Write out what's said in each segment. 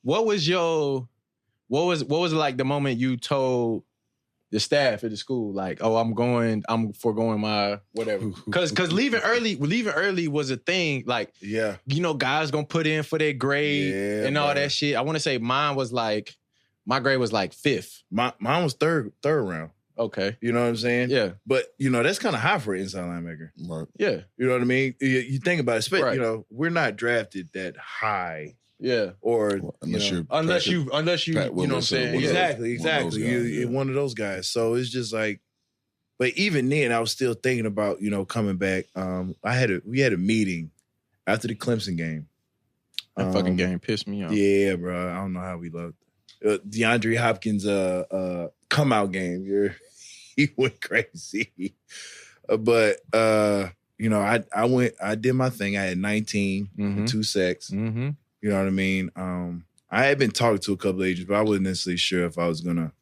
what was like the moment you told the staff at the school, like, oh, I'm foregoing my whatever. Cause leaving early was a thing. Like, yeah, guys gonna put in for their grade and all that shit. I want to say mine was like, my grade was like 5th. Mine was third round. Okay. You know what I'm saying? Yeah. But, that's kind of high for an inside linebacker. Right. Yeah. You know what I mean? You think about it, right. We're not drafted that high. Yeah. Or unless you know what I'm saying? Exactly. You're one of those guys. So it's just like, but even then I was still thinking about, coming back. We had a meeting after the Clemson game. That fucking game pissed me off. Yeah, bro. I don't know how we looked. DeAndre Hopkins come out game. He went crazy. But I did my thing. I had 19 and 2 sacks. Mm-hmm. You know what I mean? I had been talking to a couple of agents, but I wasn't necessarily sure if I was gonna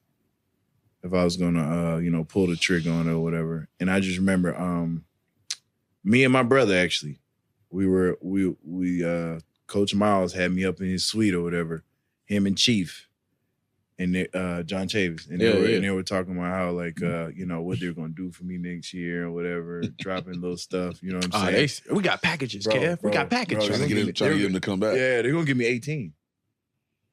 pull the trigger on it or whatever. And I just remember me and my brother actually, Coach Miles had me up in his suite or whatever, him and Chief and John Chavis. And they were talking about how what they're gonna do for me next year or whatever, dropping little stuff, you know what I'm saying? We got packages, Kev. We got packages. Trying to get him to come back. Yeah, they're gonna give me 18.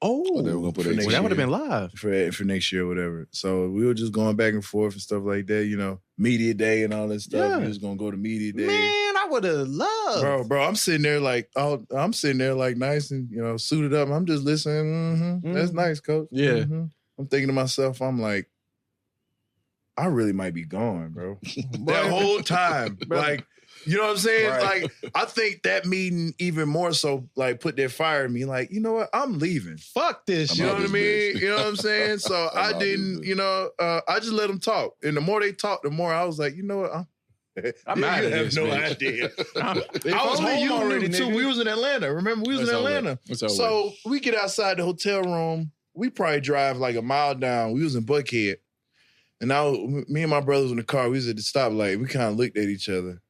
Oh, they were gonna put 18. That would have been live. For next year or whatever. So we were just going back and forth and stuff like that, media day and all that stuff. Yeah. We was gonna go to media day. Man, I would have loved. Bro, I'm sitting there like nice and suited up. I'm just listening. That's nice, coach. Yeah. Mm-hmm. I'm thinking to myself, I'm like, I really might be gone, bro. That whole time. Like, you know what I'm saying? Right. Like, I think that meeting even more so, like, put that fire in me. Like, you know what? I'm leaving. Fuck this. You know what I mean? You know what I'm saying? So I didn't, I just let them talk. And the more they talked, the more I was like, you know what? I'm out of have this, no bitch. idea. I was only home you already, knew, too. nigga. We was in Atlanta. Remember, we was in Atlanta. So we get outside the hotel room. We probably drive like a mile down. We was in Buckhead. And me and my brother was in the car. We was at the stoplight. We kind of looked at each other.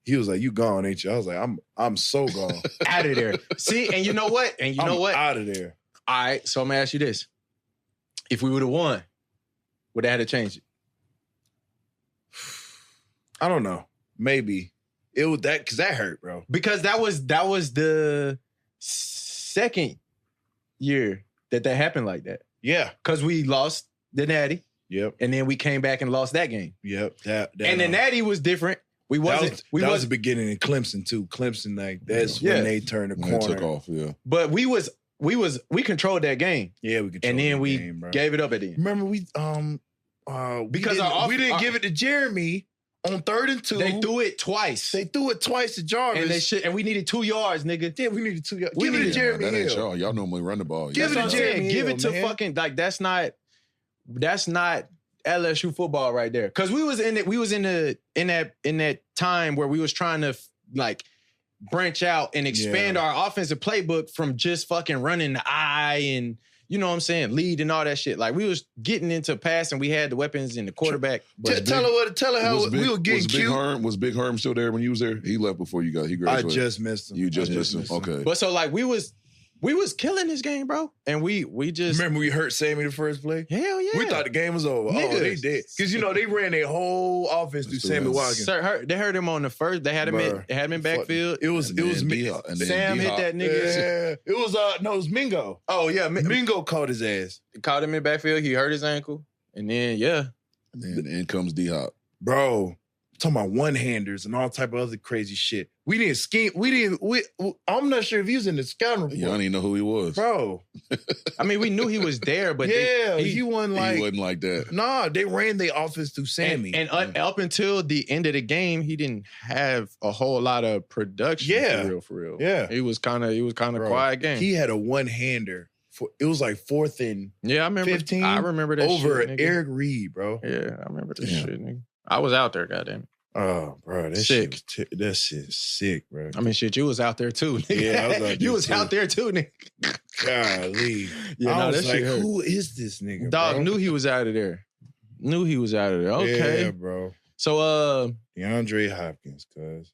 He was like, "You gone, ain't you?" I was like, "I'm so gone." Out of there. See, and you know what? I'm out of there. All right, so I'm going to ask you this. If we would have won, would they have had to change it? I don't know. Maybe. It was that, because that hurt, bro. Because that was the second year that happened like that. Yeah. Because we lost the Natty. Yep. And then we came back and lost that game. Yep. And the Natty was different. That was the beginning in Clemson too. Clemson, like that's when they turned the corner. They took off, yeah. But we controlled that game. Yeah, we controlled and then we game, bro. gave it up at the end. Remember we didn't give it to Jeremy on 3rd and 2. They threw it twice. They threw it twice to Jarvis. And we needed 2 yards, nigga. Yeah, we needed 2 yards. Give it to Jeremy That ain't Hill. y'all normally run the ball. Give it to Jeremy Give Hill, it to man. fucking that's not LSU football right there. Cause we was in that time where we was trying to like branch out and expand our offensive playbook from just fucking running the eye and you know what I'm saying, lead and all that shit. Like we was getting into passing, we had the weapons and the quarterback. Tell her how we were getting cute. Was Big Herm still there when you was there? He left before he graduated. I just missed him. You just missed him. Okay. But so like we was killing this game, bro. And we just... Remember we hurt Sammy the first play? Hell yeah. We thought the game was over. Niggas. Oh, they did. Because, they ran their whole offense through Sammy Watkins. They hurt him on the first. They had him in backfield. It was me. Sam hit that nigga. Yeah. It was Mingo. Oh, yeah. Mingo caught his ass. Caught him in backfield. He hurt his ankle. And then, And then in comes D-Hop. Bro, talking about one-handers and all type of other crazy shit. We didn't scheme. I'm not sure if he was in the scouting report. Y'all didn't even know who he was. Bro. I mean, we knew he was there, but he wasn't like... He wasn't like that. Nah, they ran their offense through Sammy. And up until the end of the game, he didn't have a whole lot of production for real. Yeah. He was kind of quiet game. He had a one-hander. It was like 4th and 15. I remember that over shit, nigga. Eric Reed, bro. Yeah, I remember this shit, nigga. I was out there, goddamn. Oh, bro, that shit's sick, bro. I mean, shit, you was out there too, nigga. Yeah, I was out there You was too. out there too, nigga. Golly. Yeah, I was that like, shit hurt. who is this nigga, Dog bro? knew he was out of there. Okay. Yeah, bro. So, DeAndre Hopkins, cuz.